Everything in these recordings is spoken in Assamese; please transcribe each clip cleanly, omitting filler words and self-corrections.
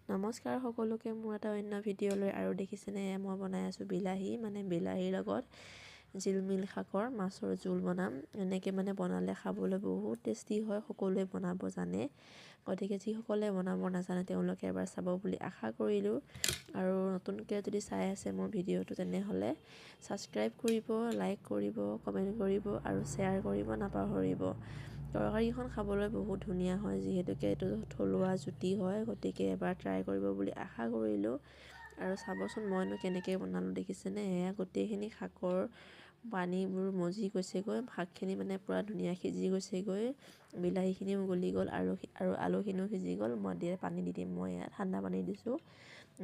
নমস্কাৰ সকলোকে মোৰ এটা অন্য ভিডিঅ'লৈ আৰু দেখিছেনে মই বনাই আছোঁ বিলাহী বিলাহীৰ লগত জিলমিল শাকৰ মাছৰ জোল বনাম এনেকৈ বনালে খাবলৈ বহুত টেষ্টি হয় সকলোৱে বনাব জানে গতিকে যিসকলে বনাব নাজানে তেওঁলোকে এবাৰ চাব বুলি আশা কৰিলোঁ আৰু নতুনকৈ যদি চাই আছে মোৰ ভিডিঅ'টো তেনেহ'লে ছাবস্ক্ৰাইব কৰিব লাইক কৰিব কমেণ্ট কৰিব আৰু শ্বেয়াৰ কৰিব নাপাহৰিব তৰকাৰীখন খাবলৈ বহুত ধুনীয়া হয় যিহেতুকে এইটো থলুৱা জুতি হয় গতিকে এবাৰ ট্ৰাই কৰিব বুলি আশা কৰিলোঁ আৰু চাবচোন মইনো কেনেকৈ বনালোঁ দেখিছেনে এয়া গোটেইখিনি শাকৰ পানীবোৰ মজি গৈছেগৈ শাকখিনি পূৰা ধুনীয়া সিজি গৈছেগৈ বিলাহীখিনিও গলি গ'ল আৰু আলুখিনিও সিজি গ'ল মই পানী দি দিম মই ইয়াত ঠাণ্ডা পানী দিছোঁ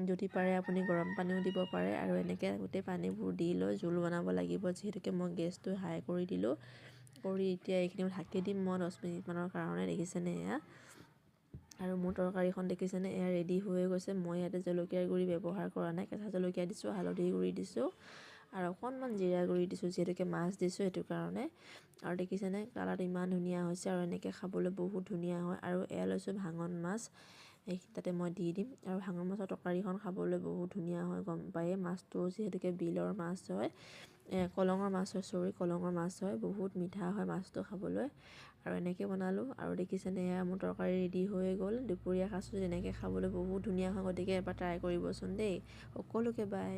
যদি পাৰে আপুনি গৰম পানীও দিব পাৰে আৰু এনেকৈ গোটেই পানীবোৰ দি লৈ জোল বনাব লাগিব যিহেতুকে মই গেছটো হাই কৰি দিলোঁ কৰি এতিয়া এইখিনি ঢাকি দিম মই 10 মিনিটমানৰ কাৰণে দেখিছেনে এয়া আৰু মোৰ তৰকাৰীখন দেখিছেনে এয়া ৰেডি হৈ গৈছে মই ইয়াতে জলকীয়াৰ গুড়ি ব্যৱহাৰ কৰা নাই কেঁচা জলকীয়া দিছোঁ হালধি গুড়ি দিছোঁ আৰু অকণমান জিৰা গুড়ি দিছোঁ যিহেতুকে মাছ দিছোঁ সেইটো কাৰণে আৰু দেখিছেনে কালাৰটো ইমান ধুনীয়া হৈছে আৰু এনেকৈ খাবলৈ বহুত ধুনীয়া হয় আৰু এয়া লৈছোঁ ভাঙন মাছ তাতে মই দি দিম আৰু ভাঙন মাছৰ তৰকাৰীখন খাবলৈ বহুত ধুনীয়া হয় গম পায়ে মাছটো যিহেতুকে বিলৰ মাছ হয় কলঙৰ মাছ হয় কলঙৰ মাছ হয় বহুত মিঠা হয় মাছটো খাবলৈ আৰু এনেকৈ বনালোঁ আৰু দেখিছেনে এয়া মোৰ তৰকাৰী ৰেডি হৈ গ'ল দুপৰীয়া সাঁজটো এনেকৈ খাবলৈ বহুত ধুনীয়া হয় গতিকে এবাৰ ট্ৰাই কৰিবচোন দেই সকলোকে বাই।